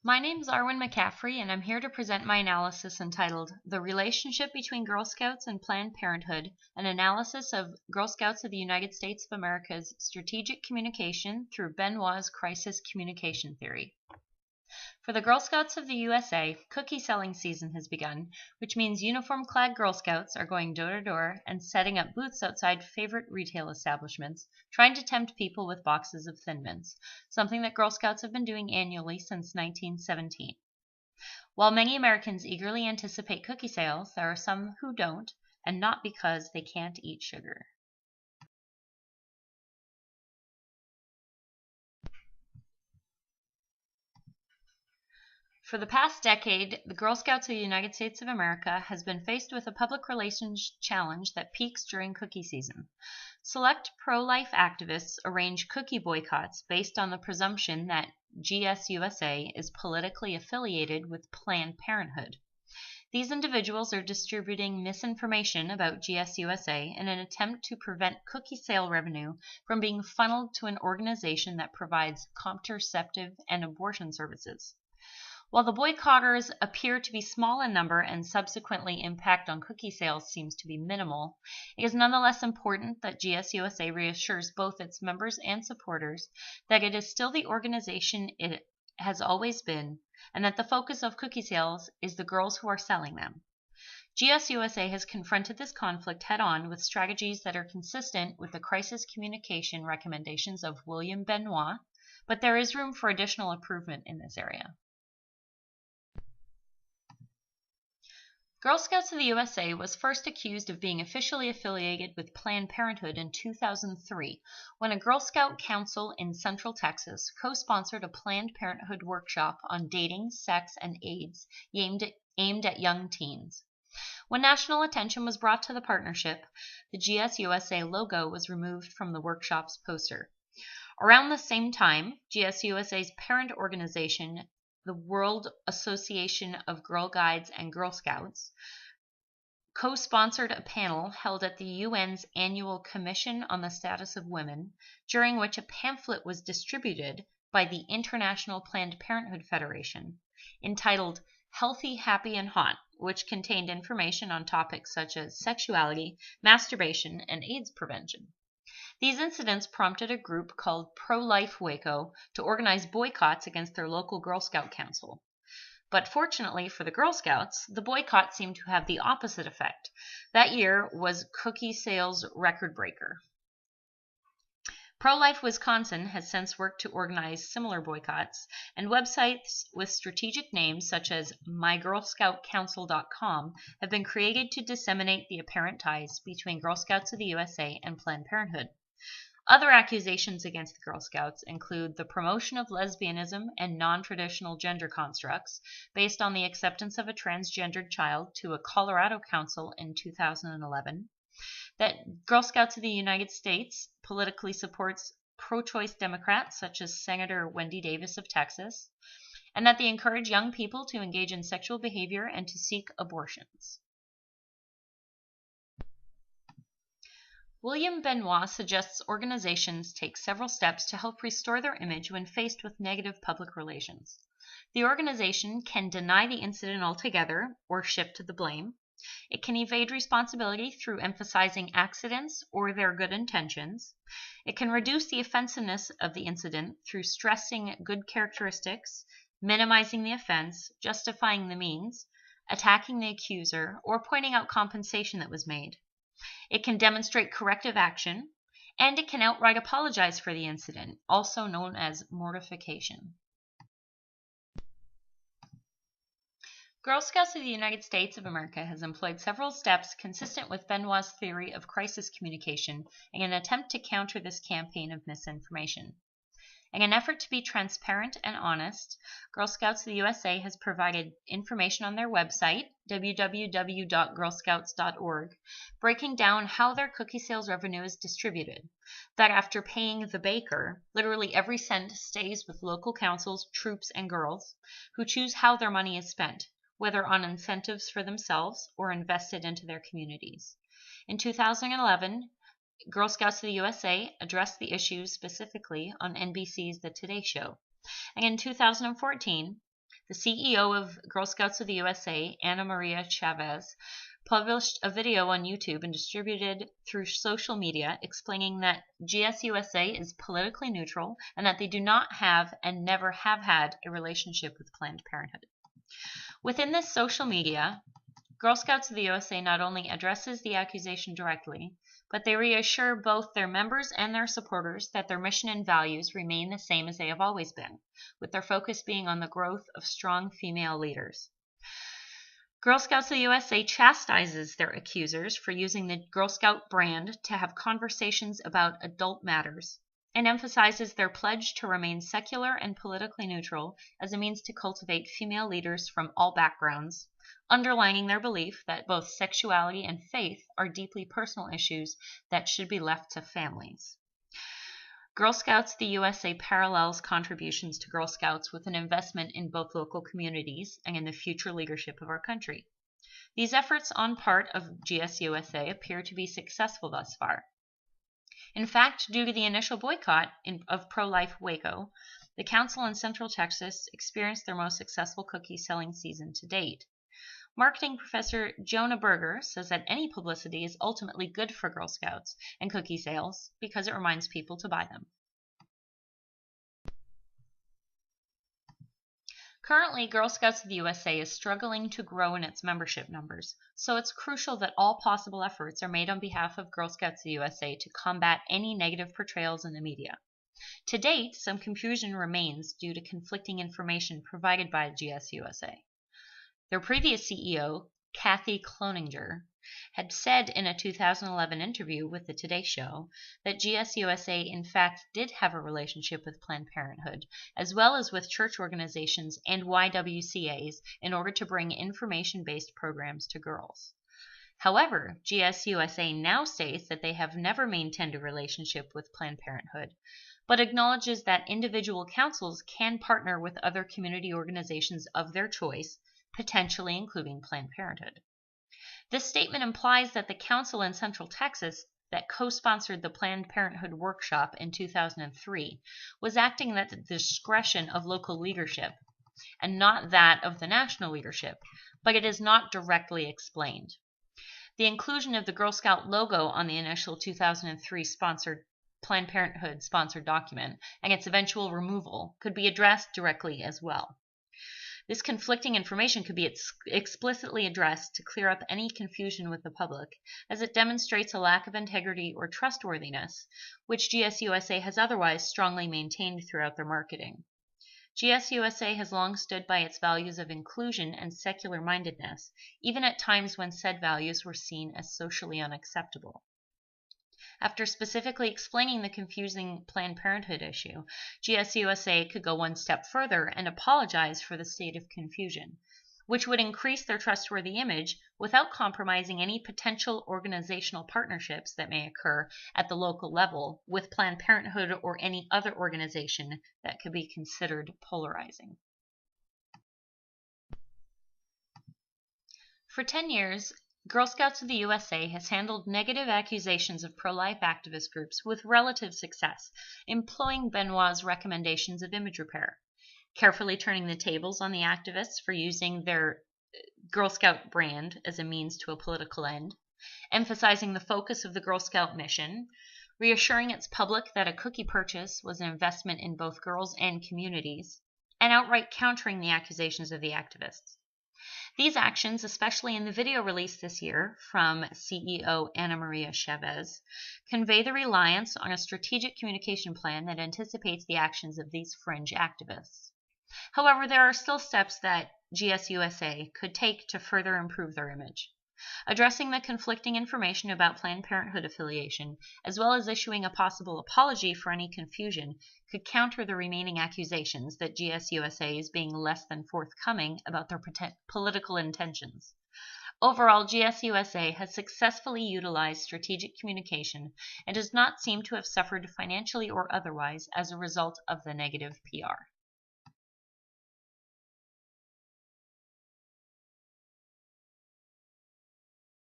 My name is Arwen McCaffrey, and I'm here to present my analysis entitled The Relationship Between Girl Scouts and Planned Parenthood, an analysis of Girl Scouts of the United States of America's strategic communication through Benoit's crisis communication theory. For the Girl Scouts of the USA, cookie selling season has begun, which means uniform-clad Girl Scouts are going door-to-door and setting up booths outside favorite retail establishments, trying to tempt people with boxes of Thin Mints, something that Girl Scouts have been doing annually since 1917. While many Americans eagerly anticipate cookie sales, there are some who don't, and not because they can't eat sugar. For the past decade, the Girl Scouts of the United States of America has been faced with a public relations challenge that peaks during cookie season. Select pro-life activists arrange cookie boycotts based on the presumption that GSUSA is politically affiliated with Planned Parenthood. These individuals are distributing misinformation about GSUSA in an attempt to prevent cookie sale revenue from being funneled to an organization that provides contraceptive and abortion services. While the boycotters appear to be small in number and subsequently impact on cookie sales seems to be minimal, it is nonetheless important that GSUSA reassures both its members and supporters that it is still the organization it has always been, and that the focus of cookie sales is the girls who are selling them. GSUSA has confronted this conflict head-on with strategies that are consistent with the crisis communication recommendations of William Benoit, but there is room for additional improvement in this area. Girl Scouts of the USA was first accused of being officially affiliated with Planned Parenthood in 2003, when a Girl Scout council in Central Texas co-sponsored a Planned Parenthood workshop on dating, sex, and AIDS aimed at young teens. When national attention was brought to the partnership, the GSUSA logo was removed from the workshop's poster. Around the same time, GSUSA's parent organization, the World Association of Girl Guides and Girl Scouts, co-sponsored a panel held at the UN's annual Commission on the Status of Women, during which a pamphlet was distributed by the International Planned Parenthood Federation, entitled Healthy, Happy, and Hot, which contained information on topics such as sexuality, masturbation, and AIDS prevention. These incidents prompted a group called Pro-Life Waco to organize boycotts against their local Girl Scout council. But fortunately for the Girl Scouts, the boycott seemed to have the opposite effect. That year was cookie sales record breaker. Pro-Life Wisconsin has since worked to organize similar boycotts, and websites with strategic names such as mygirlscoutcouncil.com have been created to disseminate the apparent ties between Girl Scouts of the USA and Planned Parenthood. Other accusations against the Girl Scouts include the promotion of lesbianism and non-traditional gender constructs based on the acceptance of a transgendered child to a Colorado council in 2011, that Girl Scouts of the United States politically supports pro-choice Democrats such as Senator Wendy Davis of Texas, and that they encourage young people to engage in sexual behavior and to seek abortions. William Benoit suggests organizations take several steps to help restore their image when faced with negative public relations. The organization can deny the incident altogether or shift the blame. It can evade responsibility through emphasizing accidents or their good intentions. It can reduce the offensiveness of the incident through stressing good characteristics, minimizing the offense, justifying the means, attacking the accuser, or pointing out compensation that was made. It can demonstrate corrective action, and it can outright apologize for the incident, also known as mortification. Girl Scouts of the United States of America has employed several steps consistent with Benoit's theory of crisis communication in an attempt to counter this campaign of misinformation. In an effort to be transparent and honest, Girl Scouts of the USA has provided information on their website, www.girlscouts.org, breaking down how their cookie sales revenue is distributed. That after paying the baker, literally every cent stays with local councils, troops, and girls, who choose how their money is spent, whether on incentives for themselves or invested into their communities. In 2011, Girl Scouts of the USA addressed the issues specifically on NBC's The Today Show. And in 2014, The CEO of Girl Scouts of the USA, Ana Maria Chavez, published a video on YouTube and distributed through social media explaining that GSUSA is politically neutral and that they do not have and never have had a relationship with Planned Parenthood. Within this social media, Girl Scouts of the USA not only addresses the accusation directly, but they reassure both their members and their supporters that their mission and values remain the same as they have always been, with their focus being on the growth of strong female leaders. Girl Scouts of the USA chastises their accusers for using the Girl Scout brand to have conversations about adult matters, and emphasizes their pledge to remain secular and politically neutral as a means to cultivate female leaders from all backgrounds, underlining their belief that both sexuality and faith are deeply personal issues that should be left to families. Girl Scouts of the USA parallels contributions to Girl Scouts with an investment in both local communities and in the future leadership of our country. These efforts on part of GSUSA appear to be successful thus far. In fact, due to the initial boycott of pro-life Waco, the council in Central Texas experienced their most successful cookie selling season to date. Marketing professor Jonah Berger says that any publicity is ultimately good for Girl Scouts and cookie sales because it reminds people to buy them. Currently, Girl Scouts of the USA is struggling to grow in its membership numbers, so it's crucial that all possible efforts are made on behalf of Girl Scouts of the USA to combat any negative portrayals in the media. To date, some confusion remains due to conflicting information provided by GSUSA. Their previous CEO, Kathy Cloninger, had said in a 2011 interview with the Today Show that GSUSA in fact did have a relationship with Planned Parenthood, as well as with church organizations and YWCAs in order to bring information-based programs to girls. However, GSUSA now states that they have never maintained a relationship with Planned Parenthood, but acknowledges that individual councils can partner with other community organizations of their choice, potentially including Planned Parenthood. This statement implies that the council in Central Texas that co-sponsored the Planned Parenthood workshop in 2003 was acting at the discretion of local leadership and not that of the national leadership, but it is not directly explained. The inclusion of the Girl Scout logo on the initial 2003 Planned Parenthood sponsored document and its eventual removal could be addressed directly as well. This conflicting information could be explicitly addressed to clear up any confusion with the public, as it demonstrates a lack of integrity or trustworthiness, which GSUSA has otherwise strongly maintained throughout their marketing. GSUSA has long stood by its values of inclusion and secular-mindedness, even at times when said values were seen as socially unacceptable. After specifically explaining the confusing Planned Parenthood issue, GSUSA could go one step further and apologize for the state of confusion, which would increase their trustworthy image without compromising any potential organizational partnerships that may occur at the local level with Planned Parenthood or any other organization that could be considered polarizing. For 10 years, Girl Scouts of the USA has handled negative accusations of pro-life activist groups with relative success, employing Benoit's recommendations of image repair, carefully turning the tables on the activists for using their Girl Scout brand as a means to a political end, emphasizing the focus of the Girl Scout mission, reassuring its public that a cookie purchase was an investment in both girls and communities, and outright countering the accusations of the activists. These actions, especially in the video released this year from CEO Ana Maria Chavez, convey the reliance on a strategic communication plan that anticipates the actions of these fringe activists. However, there are still steps that GSUSA could take to further improve their image. Addressing the conflicting information about Planned Parenthood affiliation, as well as issuing a possible apology for any confusion, could counter the remaining accusations that GSUSA is being less than forthcoming about their political intentions. Overall, GSUSA has successfully utilized strategic communication and does not seem to have suffered financially or otherwise as a result of the negative PR.